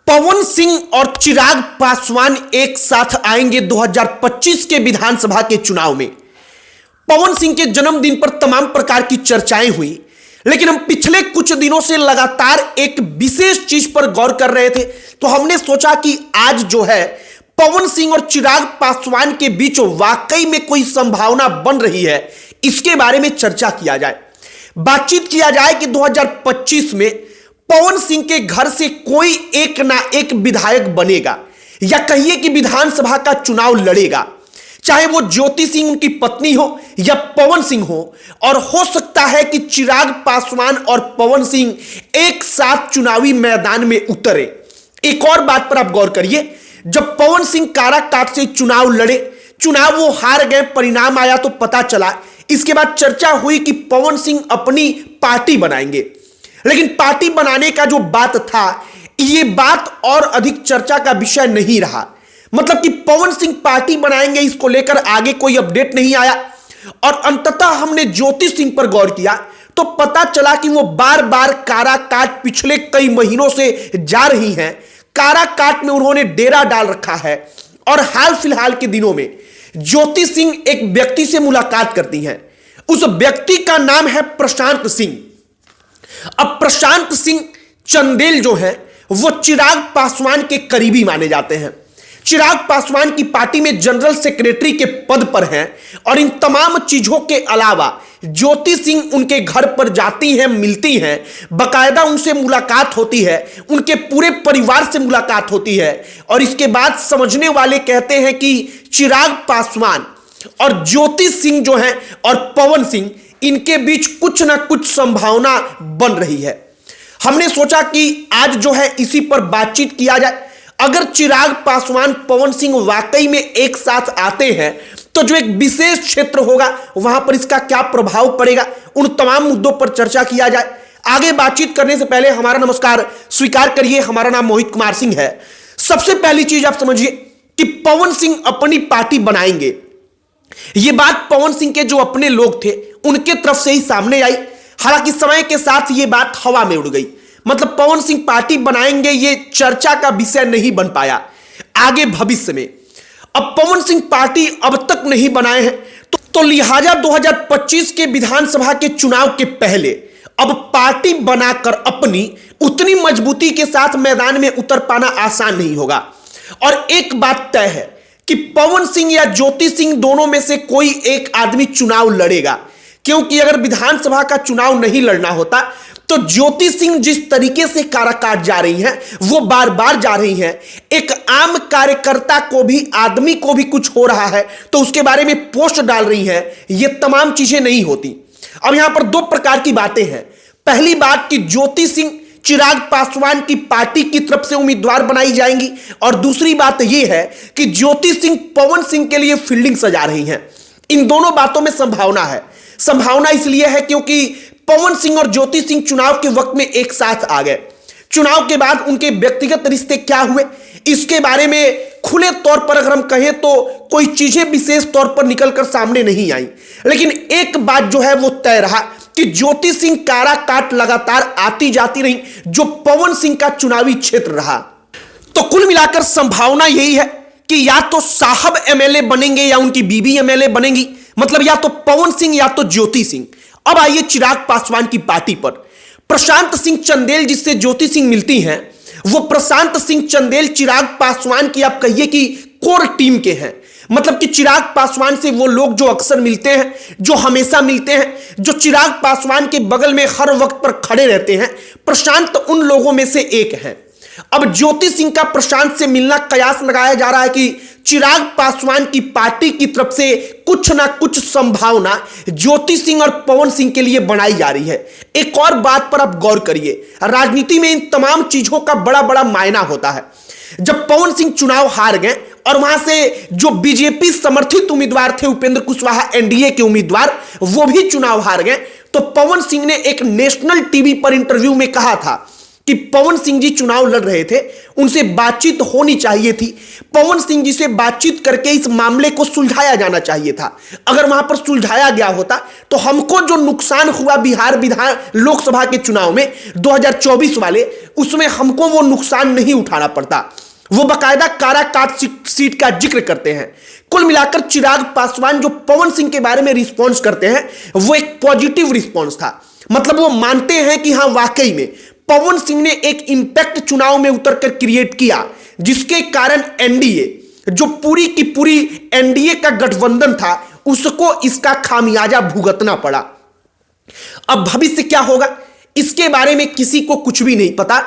पवन सिंह और चिराग पासवान एक साथ आएंगे 2025 के विधानसभा के चुनाव में। पवन सिंह के जन्मदिन पर तमाम प्रकार की चर्चाएं हुई, लेकिन हम पिछले कुछ दिनों से लगातार एक विशेष चीज पर गौर कर रहे थे, तो हमने सोचा कि आज जो है पवन सिंह और चिराग पासवान के बीच वाकई में कोई संभावना बन रही है, इसके बारे में चर्चा किया जाए, बातचीत किया जाए कि 2025 में पवन सिंह के घर से कोई एक ना एक विधायक बनेगा या कहिए कि विधानसभा का चुनाव लड़ेगा, चाहे वो ज्योति सिंह उनकी पत्नी हो या पवन सिंह हो। और हो सकता है कि चिराग पासवान और पवन सिंह एक साथ चुनावी मैदान में उतरे। एक और बात पर आप गौर करिए, जब पवन सिंह काराकाट से चुनाव लड़े, चुनाव वो हार गए, परिणाम आया तो पता चला, इसके बाद चर्चा हुई कि पवन सिंह अपनी पार्टी बनाएंगे, लेकिन पार्टी बनाने का जो बात था, यह बात और अधिक चर्चा का विषय नहीं रहा। मतलब कि पवन सिंह पार्टी बनाएंगे, इसको लेकर आगे कोई अपडेट नहीं आया। और अंततः हमने ज्योति सिंह पर गौर किया तो पता चला कि वो बार बार काराकाट पिछले कई महीनों से जा रही हैं, काराकाट में उन्होंने डेरा डाल रखा है। और हाल फिलहाल के दिनों में ज्योति सिंह एक व्यक्ति से मुलाकात करती हैं, उस व्यक्ति का नाम है प्रशांत सिंह। अब प्रशांत सिंह चंदेल जो है वो चिराग पासवान के करीबी माने जाते हैं, चिराग पासवान की पार्टी में जनरल सेक्रेटरी के पद पर हैं। और इन तमाम चीजों के अलावा ज्योति सिंह उनके घर पर जाती हैं, मिलती हैं, बकायदा उनसे मुलाकात होती है, उनके पूरे परिवार से मुलाकात होती है। और इसके बाद समझने वाले कहते हैं कि चिराग पासवान और ज्योति सिंह जो है और पवन सिंह, इनके बीच कुछ ना कुछ संभावना बन रही है। हमने सोचा कि आज जो है इसी पर बातचीत किया जाए। अगर चिराग पासवान पवन सिंह वाकई में एक साथ आते हैं तो जो एक विशेष क्षेत्र होगा वहां पर इसका क्या प्रभाव पड़ेगा, उन तमाम मुद्दों पर चर्चा किया जाए। आगे बातचीत करने से पहले हमारा नमस्कार स्वीकार करिए, हमारा नाम मोहित कुमार सिंह है। सबसे पहली चीज आप समझिए कि पवन सिंह अपनी पार्टी बनाएंगे, यह बात पवन सिंह के जो अपने लोग थे उनके तरफ से ही सामने आई। हालांकि समय के साथ यह बात हवा में उड़ गई, मतलब पवन सिंह पार्टी बनाएंगे ये चर्चा का विषय नहीं बन पाया। आगे भविष्य में अब पवन सिंह पार्टी अब तक नहीं बनाए हैं, तो लिहाजा 2025 के विधानसभा के चुनाव के पहले अब पार्टी बनाकर अपनी उतनी मजबूती के साथ मैदान में उतर पाना आसान नहीं होगा। और एक बात तय है कि पवन सिंह या ज्योति सिंह दोनों में से कोई एक आदमी चुनाव लड़ेगा, क्योंकि अगर विधानसभा का चुनाव नहीं लड़ना होता तो ज्योति सिंह जिस तरीके से काराकाट जा रही हैं, वो बार बार जा रही हैं, एक आम कार्यकर्ता को भी, आदमी को भी कुछ हो रहा है तो उसके बारे में पोस्ट डाल रही हैं, ये तमाम चीजें नहीं होती। अब यहां पर दो प्रकार की बातें हैं। पहली बात कि ज्योति सिंह चिराग पासवान की पार्टी की तरफ से उम्मीदवार बनाई जाएंगी, और दूसरी बात यह है कि ज्योति सिंह पवन सिंह के लिए फील्डिंग सजा रही हैं। इन दोनों बातों में संभावना है। संभावना इसलिए है क्योंकि पवन सिंह और ज्योति सिंह चुनाव के वक्त में एक साथ आ गए। चुनाव के बाद उनके व्यक्तिगत रिश्ते क्या हुए, इसके बारे में खुले तौर पर अगर हम कहें तो कोई चीजें विशेष तौर पर निकलकर सामने नहीं आई। लेकिन एक बात जो है वो तय रहा कि ज्योति सिंह काराकाट लगातार आती जाती रही, जो पवन सिंह का चुनावी क्षेत्र रहा। तो कुल मिलाकर संभावना यही है कि या तो साहब एमएलए बनेंगे या उनकी बीबी एमएलए बनेंगी, मतलब या तो पवन सिंह या तो ज्योति सिंह। अब आइए चिराग पासवान की पार्टी पर। प्रशांत सिंह चंदेल जिससे ज्योति सिंह मिलती हैं, वो प्रशांत सिंह चंदेल चिराग पासवान की आप कहिए कि कोर टीम के हैं। मतलब कि चिराग पासवान से वो लोग जो अक्सर मिलते हैं, जो हमेशा मिलते हैं, जो चिराग पासवान के बगल में हर वक्त पर खड़े रहते हैं, प्रशांत उन लोगों में से एक है। अब ज्योति सिंह का प्रशांत से मिलना कयास लगाया जा रहा है कि चिराग पासवान की पार्टी की तरफ से कुछ ना कुछ संभावना ज्योति सिंह और पवन सिंह के लिए बनाई जा रही है। एक और बात पर आप गौर करिए, राजनीति में इन तमाम चीजों का बड़ा बड़ा मायना होता है। जब पवन सिंह चुनाव हार गए और वहां से जो बीजेपी समर्थित उम्मीदवार थे उपेंद्र कुशवाहा एनडीए के उम्मीदवार, वो भी चुनाव हार गए, तो पवन सिंह ने एक नेशनल टीवी पर इंटरव्यू में कहा था कि पवन सिंह जी चुनाव लड़ रहे थे, उनसे बातचीत होनी चाहिए थी। पवन सिंह जी से बातचीत करके इस मामले को सुलझाया जाना चाहिए था। अगर वहां पर सुलझाया गया होता तो हमको जो नुकसान हुआ बिहार विधान लोकसभा के चुनाव में 2024 वाले, उसमें हमको वो नुकसान नहीं उठाना पड़ता। वो बकायदा काराकाट सीट का जिक्र करते हैं। कुल मिलाकर चिराग पासवान जो पवन सिंह के बारे में रिस्पॉन्स करते हैं वो एक पॉजिटिव रिस्पॉन्स था। मतलब वो मानते हैं कि हां वाकई में पवन सिंह ने एक इंपैक्ट चुनाव में उतरकर क्रिएट किया, जिसके कारण एनडीए जो पूरी की पूरी एनडीए का गठबंधन था उसको इसका खामियाजा भुगतना पड़ा। अब भविष्य क्या होगा इसके बारे में किसी को कुछ भी नहीं पता,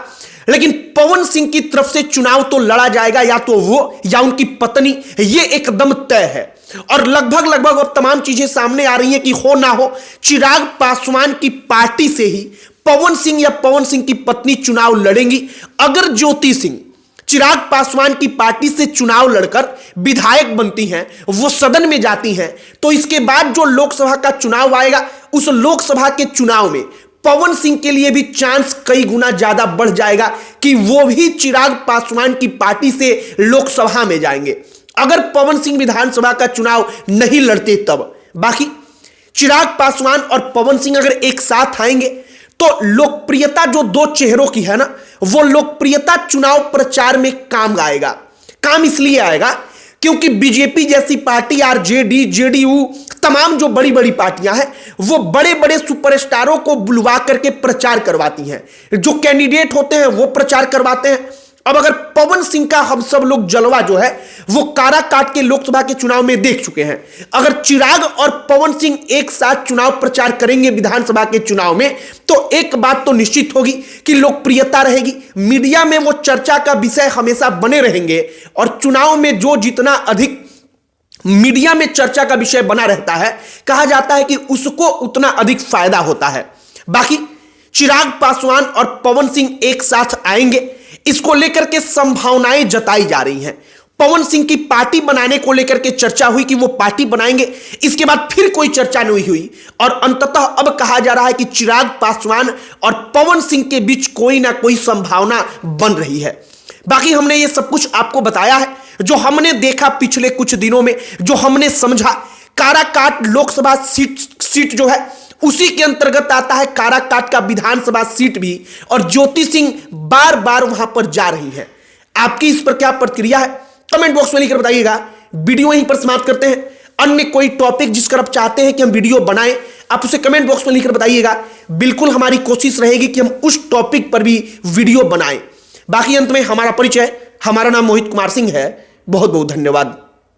लेकिन पवन सिंह की तरफ से चुनाव तो लड़ा जाएगा, या तो वो या उनकी पत्नी, ये एकदम तय है। और लगभग अब तमाम चीजें सामने आ रही हैं कि हो ना हो चिराग पासवान की पार्टी से ही पवन सिंह या पवन सिंह की पत्नी चुनाव लड़ेंगी। अगर ज्योति सिंह चिराग पासवान की पार्टी से चुनाव लड़कर विधायक बनती हैं, वो सदन में जाती हैं, तो इसके बाद जो लोकसभा का चुनाव आएगा उस लोकसभा के चुनाव में पवन सिंह के लिए भी चांस कई गुना ज्यादा बढ़ जाएगा कि वो भी चिराग पासवान की पार्टी से लोकसभा में जाएंगे, अगर पवन सिंह विधानसभा का चुनाव नहीं लड़ते तब। बाकी चिराग पासवान और पवन सिंह अगर एक साथ आएंगे तो लोकप्रियता जो दो चेहरों की है ना, वो लोकप्रियता चुनाव प्रचार में काम आएगा। काम इसलिए आएगा क्योंकि बीजेपी जैसी पार्टी, आरजेडी, जेडीयू, तमाम जो बड़ी बड़ी पार्टियां हैं वो बड़े बड़े सुपरस्टारों को बुलवा करके प्रचार करवाती हैं। जो कैंडिडेट होते हैं वो प्रचार करवाते हैं। अब अगर पवन सिंह का हम सब लोग जलवा जो है वो काराकाट के लोकसभा के चुनाव में देख चुके हैं, अगर चिराग और पवन सिंह एक साथ चुनाव प्रचार करेंगे विधानसभा के चुनाव में, तो एक बात तो निश्चित होगी कि लोकप्रियता रहेगी, मीडिया में वो चर्चा का विषय हमेशा बने रहेंगे। और चुनाव में जो जितना अधिक मीडिया में चर्चा का विषय बना रहता है, कहा जाता है कि उसको उतना अधिक फायदा होता है। बाकी चिराग पासवान और पवन सिंह एक साथ आएंगे, इसको लेकर के संभावनाएं जताई जा रही हैं। पवन सिंह की पार्टी बनाने को लेकर के चर्चा हुई कि वो पार्टी बनाएंगे, इसके बाद फिर कोई चर्चा नहीं हुई और अंततः अब कहा जा रहा है कि चिराग पासवान और पवन सिंह के बीच कोई ना कोई संभावना बन रही है। बाकी हमने ये सब कुछ आपको बताया है, जो हमने देखा पिछले कुछ दिनों में, जो हमने समझा। काराकाट लोकसभा सीट जो है उसी के अंतर्गत आता है काराकाट का विधानसभा सीट भी, और ज्योति सिंह बार बार वहां पर जा रही है। आपकी इस पर क्या प्रतिक्रिया है कमेंट बॉक्स में लिखकर बताइएगा। वीडियो यहीं पर समाप्त करते हैं। अन्य कोई टॉपिक जिस पर आप चाहते हैं कि हम वीडियो बनाएं, आप उसे कमेंट बॉक्स में लिखकर बताइएगा। बिल्कुल हमारी कोशिश रहेगी कि हम उस टॉपिक पर भी वीडियो बनाएं। बाकी अंत में हमारा परिचय, हमारा नाम मोहित कुमार सिंह है। बहुत बहुत धन्यवाद।